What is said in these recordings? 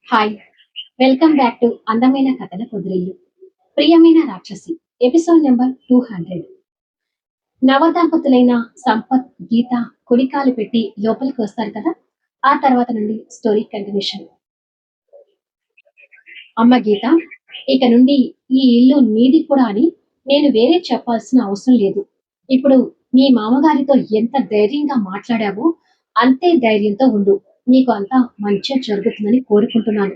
Hi! Welcome back to అందమైన కథల పొదరిల్లు. ప్రియమైన రాక్షసి ఎపిసోడ్ నంబర్ 200. నవదంపతులైన సంపత్, గీత కుడికాలు పెట్టి లోపలికి వస్తారు కదా! ఆ తర్వాత నుండి స్టోరీ కంటిన్యూషన్. అమ్మ గీత, ఇక నుండి ఈ ఇల్లు నీది కూడా అని నేను వేరే చెప్పాల్సిన అవసరం లేదు. ఇప్పుడు మీ మామగారితో ఎంత ధైర్యంగా మాట్లాడావో అంతే ధైర్యంతో ఉండు. నీకు అంతా మంచే జరుగుతుందని కోరుకుంటున్నాను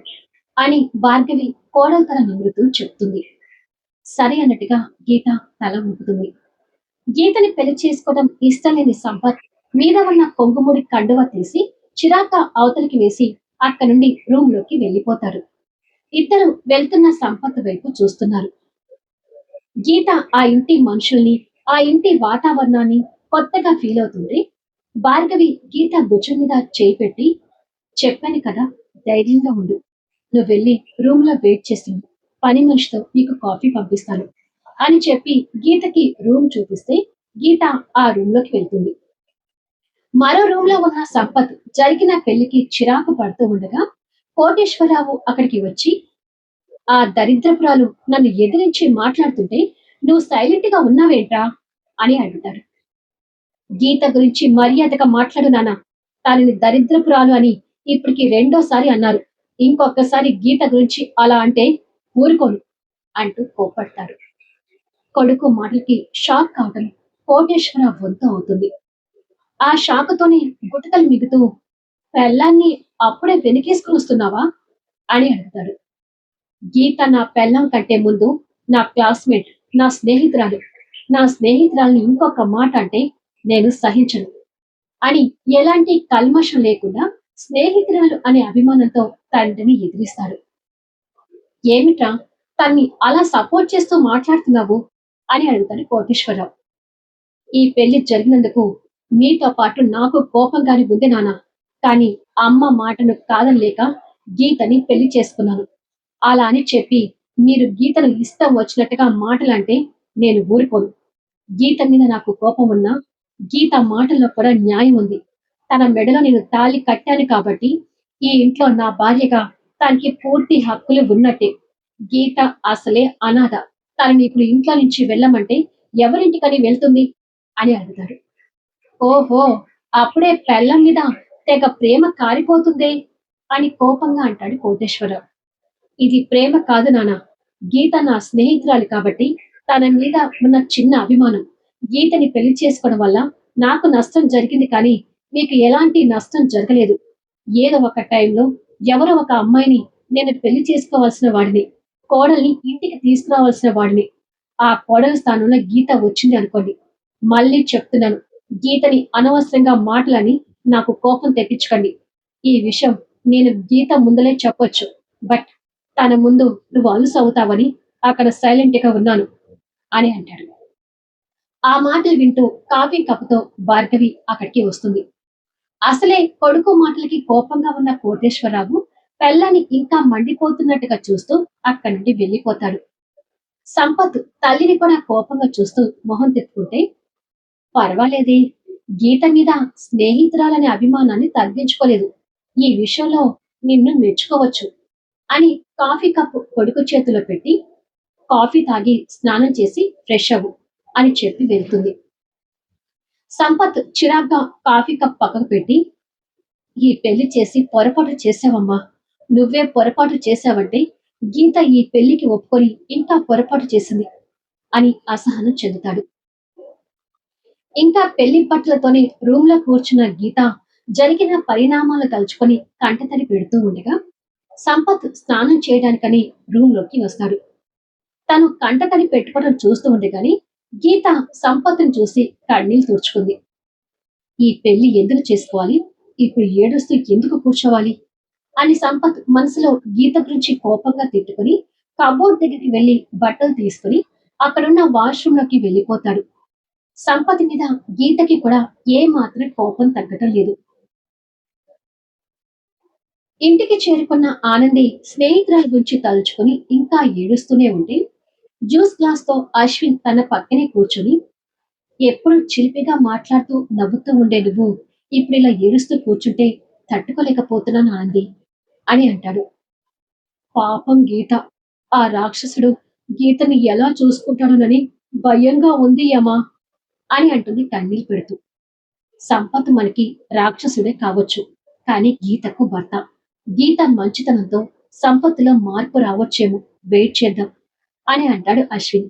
అని భార్గవి కోడలు తల నిమురుతూ చెప్తుంది. సరే అన్నట్టుగా గీత తల ఊపుతుంది. గీతని పెళ్లి చేసుకోవడం ఇష్టం లేని సంపత్ మీద ఉన్న కొంగుముడి కండువ తీసి చిరాక అవతలికి వేసి అక్కడి నుండి రూమ్ లోకి వెళ్ళిపోతాడు. ఇద్దరు వెళ్తున్న సంపత్ వైపు చూస్తున్నారు. గీత ఆ ఇంటి మనుషుల్ని, ఆ ఇంటి వాతావరణాన్ని కొత్తగా ఫీల్ అవుతుంది. భార్గవి గీత భుజం మీద చేయి పెట్టి, చెప్పాను కదా, ధైర్యంగా ఉండు. నువ్వు వెళ్ళి రూమ్ లో వెయిట్ చేస్తుంది. పని మనిషితో నీకు కాఫీ పంపిస్తాను అని చెప్పి గీతకి రూమ్ చూపిస్తే గీత ఆ రూమ్ లోకి వెళ్తుంది. మరో రూమ్ లో ఉన్న సంపత్ జరిగిన పెళ్లికి చిరాకు పడుతూ ఉండగా కోటేశ్వరరావు అక్కడికి వచ్చి, ఆ దరిద్రపురాలు నన్ను ఎదిరించి మాట్లాడుతుంటే నువ్వు సైలెంట్ గా ఉన్నావేంట్రా అని అడుగుతాడు. గీత గురించి మర్యాదగా మాట్లాడు నాన్న. తనని దరిద్రపురాలు అని ఇప్పటికి రెండోసారి అన్నారు. ఇంకొకసారి గీత గురించి అలా అంటే ఊరుకోను అంటూ కోప్పడతాడు. కొడుకు మాటలకి షాక్ కావటం కోటేశ్వర వంతు అవుతుంది. ఆ షాకుతోనే గుటకలు మిగుతూ, పెళ్ళాన్ని అప్పుడే వెనకేసుకుని వస్తున్నావా అని అడుగుతాడు. గీత నా పెళ్ళం కంటే ముందు నా క్లాస్మేట్, నా స్నేహితురాలు. నా స్నేహితురాల్ని ఇంకొక మాట అంటే నేను సహించను అని ఎలాంటి కల్మషం లేకుండా స్నేహితురాలు అనే అభిమానంతో తండ్రిని ఎదిరిస్తాడు. ఏమిట్రా, తన్ని అలా సపోర్ట్ చేస్తూ మాట్లాడుతున్నావు అని అడుగుతాడు కోటేశ్వరరావు. ఈ పెళ్లి జరిగినందుకు మీతో పాటు నాకు కోపంగానే ఉంది నాన్న. కానీ అమ్మ మాటను కాదనలేక గీతని పెళ్లి చేసుకున్నాను. అలా అని చెప్పి మీరు గీతను ఇష్టం వచ్చినట్టుగా మాటలంటే నేను ఊరుకోను. గీత మీద నాకు కోపం ఉన్నా గీత మాటల్లో కూడా న్యాయం ఉంది. తన మెడలో నేను తాళి కట్టాను కాబట్టి ఈ ఇంట్లో నా భార్యగా తనకి పూర్తి హక్కులు ఉన్నట్టే. గీత అసలే అనాథ. తనని ఇప్పుడు ఇంట్లో నుంచి వెళ్ళమంటే ఎవరింటికని వెళ్తుంది అని అడుగుతాడు. ఓహో, అప్పుడే పెళ్ళం మీద తెగ ప్రేమ కారిపోతుందే అని కోపంగా అంటాడు కోటేశ్వరరావు. ఇది ప్రేమ కాదు నాన్న. గీత నా స్నేహితురాలు కాబట్టి తన మీద ఉన్న చిన్న అభిమానం. గీతని పెళ్లి చేసుకోవడం వల్ల నాకు నష్టం జరిగింది కానీ మీకు ఎలాంటి నష్టం జరగలేదు. ఏదో ఒక టైంలో ఎవరో ఒక అమ్మాయిని నేను పెళ్లి చేసుకోవాల్సిన వాడిని, కోడల్ని ఇంటికి తీసుకురావాల్సిన వాడిని. ఆ కోడల స్థానంలో గీత వచ్చింది అనుకోండి. మళ్ళీ చెప్తున్నాను, గీతని అనవసరంగా మాటలని నాకు కోపం తెప్పించకండి. ఈ విషయం నేను గీత ముందలే చెప్పొచ్చు. బట్ తన ముందు నువ్వు అలుసు అవుతావని అక్కడ సైలెంట్ గా ఉన్నాను అని అంటాడు. ఆ మాటలు వింటూ కాఫీ కప్పుతో భార్గవి అక్కడికి వస్తుంది. అసలే కొడుకు మాటలకి కోపంగా ఉన్న కోటేశ్వరరావు పెళ్ళాన్ని ఇంకా మండిపోతున్నట్టుగా చూస్తూ అక్కడి నుండి వెళ్ళిపోతాడు. సంపత్ తల్లిని కూడా కోపంగా చూస్తూ మొహం తిప్పుకుంటే, పర్వాలేదే, గీత మీద స్నేహితురాలనే అభిమానాన్ని తగ్గించుకోలేదు. ఈ విషయంలో నిన్ను మెచ్చుకోవచ్చు అని కాఫీ కప్పు కొడుకు చేతిలో పెట్టి, కాఫీ తాగి స్నానం చేసి ఫ్రెష్ అవ్వు అని చెప్పి వెళ్తుంది. సంపత్ చిరాగ్గా కాఫీ కప్ పక్కకు పెట్టి, ఈ పెళ్లి చేసి పొరపాటు చేసావమ్మా. నువ్వే పొరపాటు చేశావంటే గీత ఈ పెళ్లికి ఒప్పుకొని ఇంకా పొరపాటు చేసింది అని అసహనం చెందుతాడు. ఇంకా పెళ్లి బట్టలతోనే రూమ్ లో కూర్చున్న గీత జరిగిన పరిణామాలు తలుచుకొని కంటతడి పెడుతూ ఉండగా సంపత్ స్నానం చేయడానికని రూమ్ లోకి వస్తాడు. తను కంటతడి పెట్టుకోవడం చూస్తూ ఉండగానే గీత సంపత్తుని చూసి కన్నీళ్లు తుడుచుకుంది. ఈ పెళ్లి ఎందుకు చేసుకోవాలి, ఇప్పుడు ఏడుస్తూ ఎందుకు కూర్చోవాలి అని సంపత్ మనసులో గీత గురించి కోపంగా తిట్టుకుని కబోర్డ్ దగ్గరికి వెళ్లి బట్టలు తీసుకుని అక్కడున్న వాష్రూమ్ లోకి వెళ్ళిపోతాడు. సంపత్ మీద గీతకి కూడా ఏ మాత్రం కోపం తగ్గటం లేదు. ఇంటికి చేరుకున్న ఆనంది స్నేహితురాల గురించి తలుచుకుని ఇంకా ఏడుస్తూనే ఉంటే జ్యూస్ గ్లాస్ తో అశ్విన్ తన పక్కనే కూర్చుని, ఎప్పుడు చిలిపిగా మాట్లాడుతూ నవ్వుతూ ఉండే నువ్వు ఇప్పుడు ఇలా ఏడుస్తూ కూర్చుంటే తట్టుకోలేకపోతున్నాను ఆనంది అని అంటాడు. పాపం గీత. ఆ రాక్షసుడు గీతని ఎలా చూసుకుంటాడోనని భయంగా ఉంది యమా అని అంటుంది కన్నీళ్లు పెడుతూ. సంపత్ మనకి రాక్షసుడే కావచ్చు. కానీ గీతకు భర్త. గీత మంచితనంతో సంపత్తులో మార్పు రావచ్చేమో, వెయిట్ చేద్దాం అని అంటాడు అశ్విన్.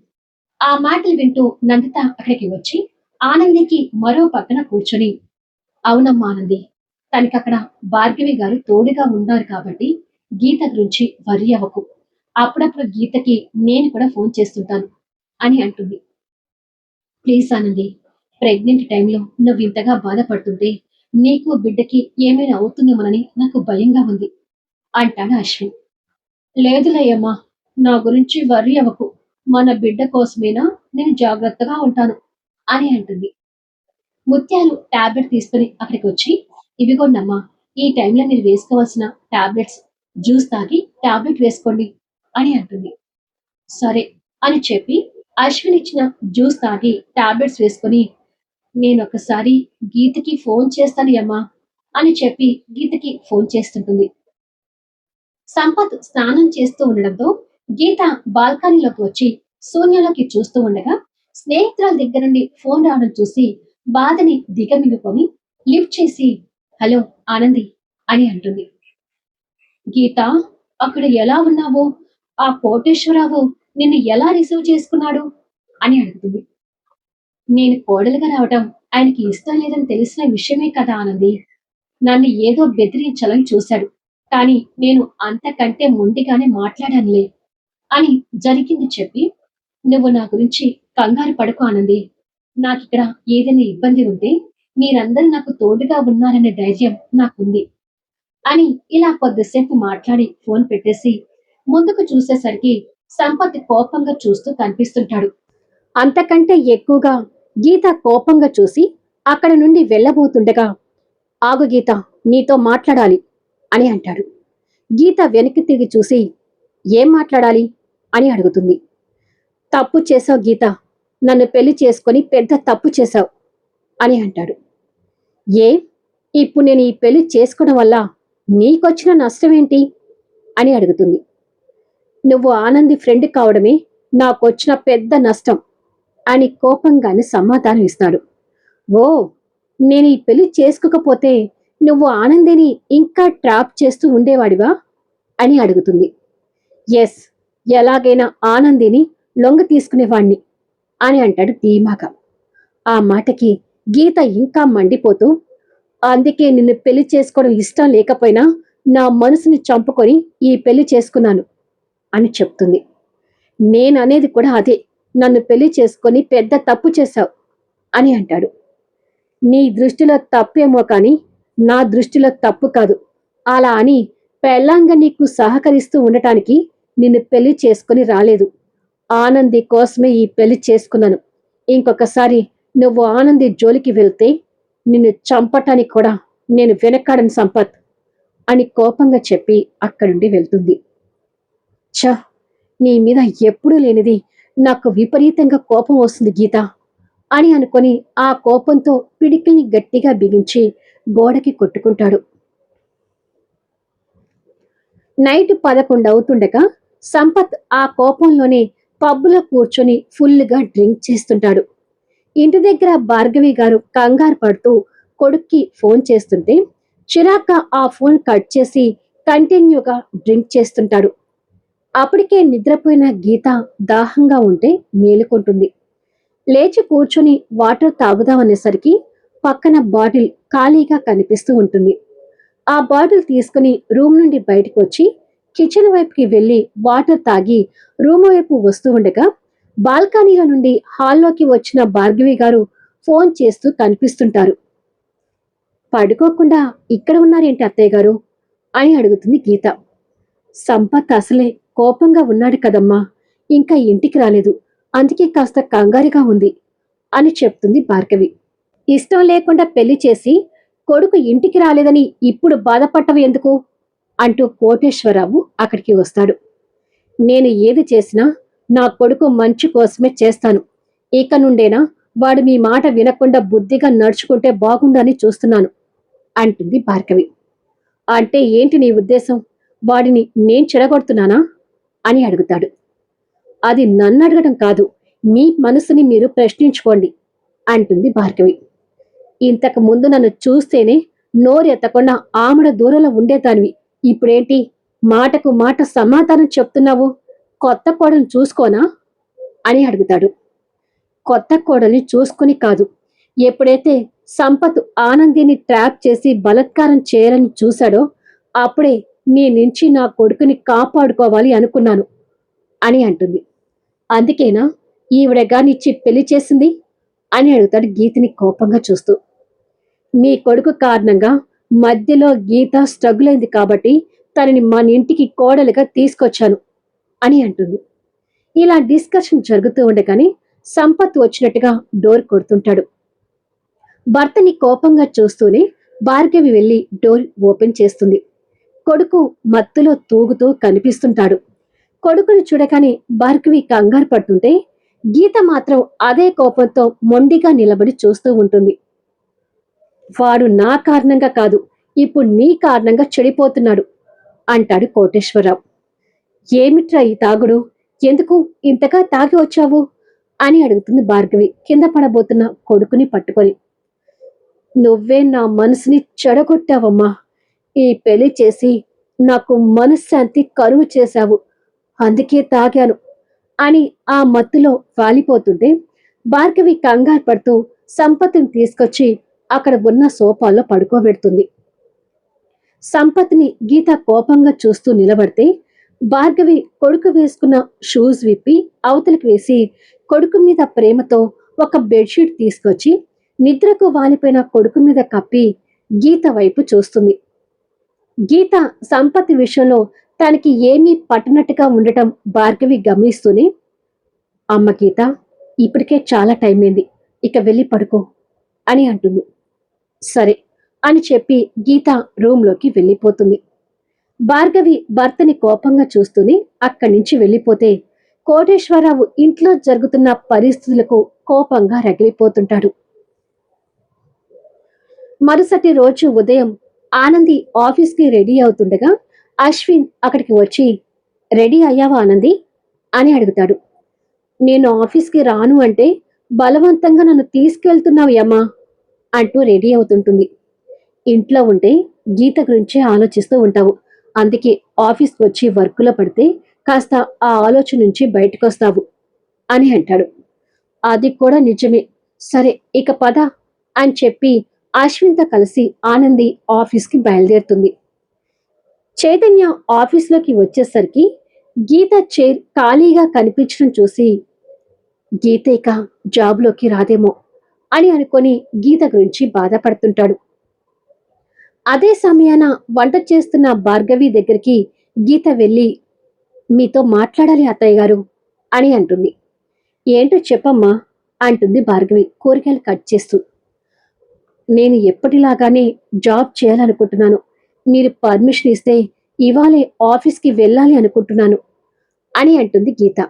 ఆ మాటలు వింటూ నందిత అక్కడికి వచ్చి ఆనందికి మరో పక్కన కూర్చొని, అవునమ్మా ఆనంది, తనకక్కడ భార్గవి గారు తోడుగా ఉన్నారు కాబట్టి గీత గురించి వరి అవ్వకు. అప్పుడప్పుడు గీతకి నేను కూడా ఫోన్ చేస్తుంటాను అని అంటుంది. ప్లీజ్ ఆనంది, ప్రెగ్నెంట్ టైంలో నువ్వు ఇంతగా బాధపడుతుంటే నీకు బిడ్డకి ఏమైనా అవుతుందేమోనని నాకు భయంగా ఉంది అంటాడు అశ్విన్. లేదులేయమ్మా, నా గురించి వర్రీ అవ్వకు. మన బిడ్డ కోసమేనా నేను జాగ్రత్తగా ఉంటాను అని అంటుంది. ముత్యాలు టాబ్లెట్ తీసుకుని అక్కడికి వచ్చి, ఇవిగోండమ్మా, ఈ టైంలో మీరు వేసుకోవాల్సిన టాబ్లెట్స్, జ్యూస్ తాగి టాబ్లెట్ వేసుకోండి అని అంటుంది. సరే అని చెప్పి అశ్విన్ ఇచ్చిన జ్యూస్ తాగి టాబ్లెట్స్ వేసుకొని, నేనొకసారి గీతకి ఫోన్ చేస్తాను అమ్మా అని చెప్పి గీతకి ఫోన్ చేస్తుంటుంది. సంపత్ స్నానం చేస్తూ ఉండడంతో గీత బాల్కనీలోకి వచ్చి శూన్యంలోకి చూస్తూ ఉండగా స్నేహితురాల దగ్గర నుండి ఫోన్ రావడం చూసి బాధని దిగమింగుకొని లిఫ్ట్ చేసి, హలో ఆనంది అని అంటుంది. గీత, అక్కడ ఎలా ఉన్నావు? ఆ కోటేశ్వరరావు నిన్ను ఎలా రిసీవ్ చేసుకున్నాడు అని అడుగుతుంది. నేను కోడలుగా రావటం ఆయనకి ఇష్టం లేదని తెలిసిన విషయమే కదా ఆనంది. నన్ను ఏదో బెదిరించాలని చూశాడు. కానీ నేను అంతకంటే మొండిగానే మాట్లాడానులే అని జరిగింది చెప్పి, నువ్వు నా గురించి కంగారు పడకు ఆనంది. నాకిక్కడ ఏదైనా ఇబ్బంది ఉంటే మీరందరూ నాకు తోడుగా ఉన్నారనే ధైర్యం నాకుంది అని ఇలా కొద్దిసేపు మాట్లాడి ఫోన్ పెట్టేసి ముందుకు చూసేసరికి సంపత్ కోపంగా చూస్తూ కనిపిస్తుంటాడు. అంతకంటే ఎక్కువగా గీత కోపంగా చూసి అక్కడ నుండి వెళ్ళబోతుండగా, ఆగు గీత, నీతో మాట్లాడాలి అని అంటాడు. గీత వెనక్కి తిరిగి చూసి, ఏం మాట్లాడాలి అని అడుగుతుంది. తప్పు చేసావు గీత, నన్ను పెళ్లి చేసుకొని పెద్ద తప్పు చేశావు అని అంటాడు. ఏ, ఇప్పుడు నేను ఈ పెళ్లి చేసుకోవడం వల్ల నీకొచ్చిన నష్టమేంటి అని అడుగుతుంది. నువ్వు ఆనంది ఫ్రెండ్ కావడమే నాకొచ్చిన పెద్ద నష్టం అని కోపంగానే సమాధానం ఇస్తాడు. ఓ, నేను ఈ పెళ్లి చేసుకోకపోతే నువ్వు ఆనందిని ఇంకా ట్రాప్ చేస్తూ ఉండేవాడివా అని అడుగుతుంది. ఎస్, ఎలాగైనా ఆనందిని లొంగ తీసుకునేవాణ్ణి అని అంటాడు ధీమాగా. ఆ మాటకి గీత ఇంకా మండిపోతూ, అందుకే నిన్ను పెళ్లి చేసుకోవడం ఇష్టం లేకపోయినా నా మనసుని చంపుకొని ఈ పెళ్లి చేసుకున్నాను అని చెప్తుంది. నేననేది కూడా అదే, నన్ను పెళ్లి చేసుకొని పెద్ద తప్పు చేశావు అని అంటాడు. నీ దృష్టిలో తప్పేమో కానీ నా దృష్టిలో తప్పు కాదు. అలా అని పెళ్ళాంగా నీకు సహకరిస్తూ ఉండటానికి నిన్ను పెళ్లి చేసుకుని రాలేదు. ఆనంది కోసమే ఈ పెళ్లి చేసుకున్నాను. ఇంకొకసారి నువ్వు ఆనంది జోలికి వెళ్తే నిన్ను చంపటానికి కూడా నేను వెనకాడను సంపత్ అని కోపంగా చెప్పి అక్కడి నుండి వెళ్తుంది. ఛ, నీ మీద ఎప్పుడూ లేనిది నాకు విపరీతంగా కోపం వస్తుంది గీత అని అనుకొని ఆ కోపంతో పిడికిల్ని గట్టిగా బిగించి గోడకి కొట్టుకుంటాడు. నైట్ 11 అవుతుండగా సంపత్ ఆ కోపంలోనే పబ్బులో కూర్చొని ఫుల్గా డ్రింక్ చేస్తుంటాడు. ఇంటి దగ్గర భార్గవి గారు కంగారు పడుతూ కొడుక్కి ఫోన్ చేస్తుంటే చిరాక ఆ ఫోన్ కట్ చేసి కంటిన్యూగా డ్రింక్ చేస్తుంటాడు. అప్పటికే నిద్రపోయిన గీత దాహంగా ఉంటే మేలుకుంటుంది. లేచి కూర్చొని వాటర్ తాగుదామనేసరికి పక్కన బాటిల్ ఖాళీగా కనిపిస్తూ ఉంటుంది. ఆ బాటిల్ తీసుకుని రూమ్ నుండి బయటకు వచ్చి కిచెన్ వైపుకి వెళ్లి వాటర్ తాగి రూమ్ వైపు వస్తూ ఉండగా బాల్కనీలో నుండి హాల్లోకి వచ్చిన భార్గవి గారు ఫోన్ చేస్తూ కనిపిస్తుంటారు. పడుకోకుండా ఇక్కడ ఉన్నారేంటి అత్తయ్య గారు అని అడుగుతుంది గీత. సంపత్ అసలే కోపంగా ఉన్నాడు కదమ్మా, ఇంకా ఇంటికి రాలేదు, అందుకే కాస్త కంగారుగా ఉంది అని చెప్తుంది భార్గవి. ఇష్టం లేకుండా పెళ్లి చేసి కొడుకు ఇంటికి రాలేదని ఇప్పుడు బాధపడటం ఎందుకు అంటూ కోటేశ్వరరావు అక్కడికి వస్తాడు. నేను ఏది చేసినా నా కొడుకు మంచి కోసమే చేస్తాను. ఇక నుండేనా వాడు మీ మాట వినకుండా బుద్ధిగా నడుచుకుంటే బాగుండని చూస్తున్నాను అంటుంది భార్గవి. అంటే ఏంటి నీ ఉద్దేశం? వాడిని నేను చెడగొడుతున్నానా అని అడుగుతాడు. అది నన్ను అడగడం కాదు, మీ మనసుని మీరు ప్రశ్నించుకోండి అంటుంది భార్గవి. ఇంతకు ముందు నన్ను చూస్తేనే నోరెత్తకుండా ఆమడ దూరంలో ఉండేదానివి. ఇప్పుడేంటి మాటకు మాట సమాధానం చెప్తున్నావు? కొత్త కోడలు చూసుకోనా అని అడుగుతాడు. కొత్త కోడల్ని చూసుకుని కాదు, ఎప్పుడైతే సంపత్ ఆనందిని ట్రాప్ చేసి బలత్కారం చేయాలని చూశాడో అప్పుడే మీ నుంచి నా కొడుకుని కాపాడుకోవాలి అనుకున్నాను అని అంటుంది. అందుకేనా ఈవిడగా నిచ్చి పెళ్లి చేసింది అని అడుగుతాడు గీతని కోపంగా చూస్తూ. మీ కొడుకు కారణంగా మధ్యలో గీత స్ట్రగుల్ అయింది కాబట్టి తనని మన ఇంటికి కోడలుగా తీసుకొచ్చాను అని అంటుంది. ఇలా డిస్కషన్ జరుగుతూ ఉండగానే సంపత్ వచ్చినట్టుగా డోర్ కొడుతుంటాడు. భర్తని కోపంగా చూస్తూనే భార్గవి వెళ్లి డోర్ ఓపెన్ చేస్తుంది. కొడుకు మత్తులో తూగుతూ కనిపిస్తుంటాడు. కొడుకుని చూడగానే భార్గవి కంగారు పడుతుంటే గీత మాత్రం అదే కోపంతో మొండిగా నిలబడి చూస్తూ ఉంటుంది. వాడు నా కారణంగా కాదు, ఇప్పుడు నీ కారణంగా చెడిపోతున్నాడు అంటాడు కోటేశ్వరరావు. ఏమిట్రా ఈ తాగుడు? ఎందుకు ఇంతగా తాగి వచ్చావు అని అడుగుతుంది భార్గవి కింద పడబోతున్న కొడుకుని పట్టుకొని. నువ్వే నా మనసుని చెడగొట్టావమ్మా. ఈ పెళ్లి చేసి నాకు మనశ్శాంతి కరువు చేశావు, అందుకే తాగాను అని ఆ మత్తులో వాలిపోతుంటే భార్గవి కంగారు పడుతూ సంపత్ని తీసుకొచ్చి అక్కడ ఉన్న సోఫాలో పడుకోబెడుతుంది. సంపత్ని గీత కోపంగా చూస్తూ నిలబడితే భార్గవి కొడుకు వేసుకున్న షూస్ విప్పి అవతలికి వేసి కొడుకు మీద ప్రేమతో ఒక బెడ్షీట్ తీసుకొచ్చి నిద్రకు వాలిపోయిన కొడుకు మీద కప్పి గీత వైపు చూస్తుంది. గీత సంపత్ విషయంలో తనకి ఏమీ పట్టనట్టుగా ఉండటం భార్గవి గమనిస్తూనే, అమ్మ గీత, ఇప్పటికే చాలా టైం అయింది, ఇక వెళ్ళి పడుకో అని అంటుంది. సరే అని చెప్పి గీత రూంలోకి వెళ్ళిపోతుంది. భార్గవి భర్తని కోపంగా చూస్తూనే అక్కడి నుంచి వెళ్ళిపోతే కోటేశ్వరరావు ఇంట్లో జరుగుతున్న పరిస్థితులకు కోపంగా రగిలిపోతుంటాడు. మరుసటి రోజు ఉదయం ఆనంది ఆఫీస్కి రెడీ అవుతుండగా అశ్విన్ అక్కడికి వచ్చి, రెడీ అయ్యావా ఆనంది అని అడుగుతాడు. నేను ఆఫీస్కి రాను అంటే బలవంతంగా నన్ను తీసుకెళ్తున్నావు యమ్మా అంటూ రెడీ అవుతుంటుంది. ఇంట్లో ఉంటే గీత గురించి ఆలోచిస్తూ ఉంటావు, అందుకే ఆఫీస్కి వచ్చి వర్క్లో పడితే కాస్త ఆ ఆలోచన నుంచి బయటకు వస్తావు అని అంటాడు. అది కూడా నిజమే, సరే ఇక పద అని చెప్పి అశ్విన్తో కలిసి ఆనంది ఆఫీస్కి బయలుదేరుతుంది. చైతన్య ఆఫీస్లోకి వచ్చేసరికి గీత చైర్ ఖాళీగా కనిపించడం చూసి గీత ఇక జాబ్లోకి రాదేమో అని అనుకొని గీత గురించి బాధపడుతుంటాడు. అదే సమయాన వంట చేస్తున్న భార్గవి దగ్గరికి గీత వెళ్ళి, మీతో మాట్లాడాలి అత్తయ్య గారు అని అంటుంది. ఏంటో చెప్పమ్మా అంటుంది భార్గవి కూరగాయలు కట్ చేస్తూ. నేను ఎప్పటిలాగానే జాబ్ చేయాలనుకుంటున్నాను, మీరు పర్మిషన్ ఇస్తే ఇవాళే ఆఫీస్కి వెళ్ళాలి అనుకుంటున్నాను అని అంటుంది గీత.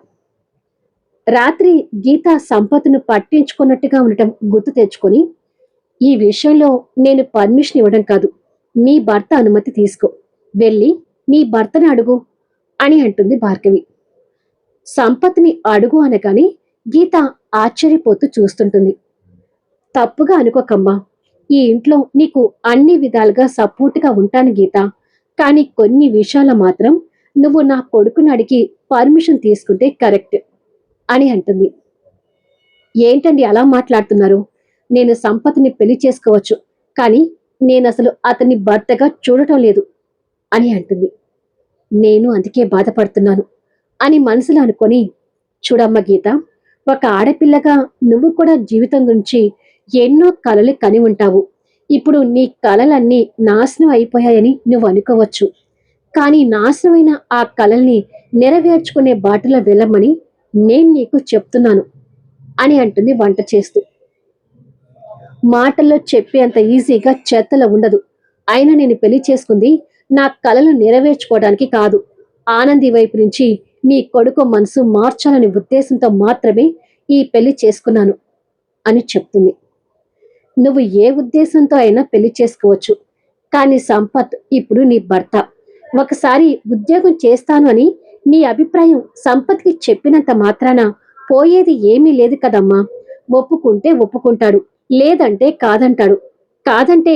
రాత్రి గీత సంపత్ను పట్టించుకున్నట్టుగా ఉండటం గుర్తు తెచ్చుకొని, ఈ విషయంలో నేను పర్మిషన్ ఇవ్వడం కాదు, నీ భర్త అనుమతి తీసుకో, వెళ్ళి నీ భర్తని అడుగు అని అంటుంది భార్గవి. సంపత్ని అడుగు అనగానే గీత ఆశ్చర్యపోతూ చూస్తుంటుంది. తప్పుగా అనుకోకమ్మా, ఈ ఇంట్లో నీకు అన్ని విధాలుగా సపోర్ట్గా ఉంటాను గీత, కానీ కొన్ని విషయాల మాత్రం నువ్వు నా కొడుకుని అడిగి పర్మిషన్ తీసుకుంటే కరెక్ట్ అని అంటుంది. ఏంటండి అలా మాట్లాడుతున్నారు? నేను సంపత్ని పెళ్లి చేసుకోవచ్చు, కానీ నేను అసలు అతన్ని భర్తగా చూడటం లేదు అని అంటుంది. నేను అందుకే బాధపడుతున్నాను అని మనసులో అనుకొని, చూడమ్మ గీత, ఒక ఆడపిల్లగా నువ్వు కూడా జీవితం గురించి ఎన్నో కలలు కని ఉంటావు. ఇప్పుడు నీ కలలన్నీ నాశనం అయిపోయాయని నువ్వు అనుకోవచ్చు, కానీ నాశనమైన ఆ కలల్ని నెరవేర్చుకునే బాటలో వెళ్ళమని నేను నీకు చెప్తున్నాను అని అంటుంది వంట చేస్తూ. మాటల్లో చెప్పేంత ఈజీగా చేతలో ఉండదు. అయినా నేను పెళ్లి చేసుకుంది నా కలలు నెరవేర్చుకోవడానికి కాదు, ఆనంది వైపు నుంచి మీ కొడుకు మనసు మార్చాలనే ఉద్దేశంతో మాత్రమే ఈ పెళ్లి చేసుకున్నాను అని చెప్తుంది. నువ్వు ఏ ఉద్దేశంతో అయినా పెళ్లి చేసుకోవచ్చు, కానీ సంపత్ ఇప్పుడు నీ భర్త. ఒకసారి ఉద్యోగం చేస్తాను అని నీ అభిప్రాయం సంపత్కి చెప్పినంత మాత్రాన పోయేది ఏమీ లేదు కదమ్మా. ఒప్పుకుంటే ఒప్పుకుంటాడు, లేదంటే కాదంటాడు. కాదంటే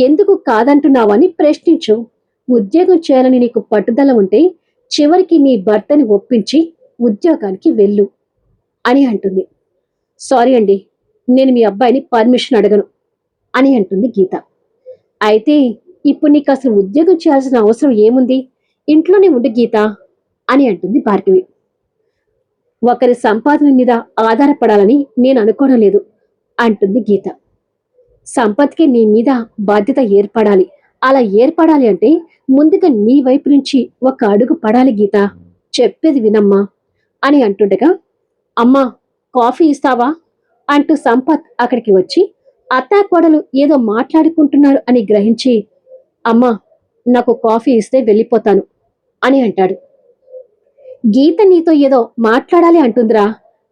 ఎందుకు కాదంటున్నావని ప్రశ్నించు. ఉద్యోగం చేయాలని నీకు పట్టుదల ఉంటే చివరికి నీ భర్తని ఒప్పించి ఉద్యోగానికి వెళ్ళు అని అంటుంది. సారీ అండి, నేను మీ అబ్బాయిని పర్మిషన్ అడగను అని అంటుంది గీత. అయితే ఇప్పుడు నీకు అసలు ఉద్యోగం చేయాల్సిన అవసరం ఏముంది? ఇంట్లోనే ఉండు గీత అని అంటుంది భార్గవి. ఒకరి సంపాదన మీద ఆధారపడాలని నేను అనుకోవడం లేదు అంటుంది గీత. సంపత్కి నీ మీద బాధ్యత ఏర్పడాలి. అలా ఏర్పడాలి అంటే ముందుగా నీ వైపు నుంచి ఒక అడుగు పడాలి గీత. చెప్పేది వినమ్మా అని అంటుండగా, అమ్మా కాఫీ ఇస్తావా అంటూ సంపత్ అక్కడికి వచ్చి అత్తాకోడలు ఏదో మాట్లాడుకుంటున్నారు అని గ్రహించి, అమ్మా నాకు కాఫీ ఇస్తే వెళ్ళిపోతాను అని అంటాడు. గీత నీతో ఏదో మాట్లాడాలి అంటుందిరా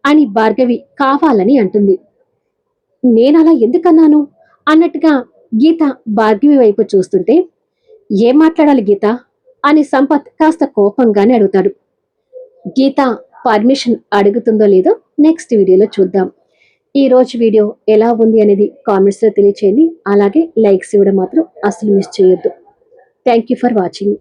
అని భార్గవి కావాలని అంటుంది. నేనలా ఎందుకన్నాను అన్నట్టుగా గీత భార్గవి వైపు చూస్తుంటే, ఏం మాట్లాడాలి గీత అని సంపత్ కాస్త కోపంగానే అడుగుతాడు. గీత పర్మిషన్ అడుగుతుందో లేదో నెక్స్ట్ వీడియోలో చూద్దాం. ఈ రోజు వీడియో ఎలా ఉంది అనేది కామెంట్స్లో తెలియచేయండి. అలాగే లైక్స్ ఇవ్వడం మాత్రం అసలు మిస్ చేయొద్దు. Thank you for watching.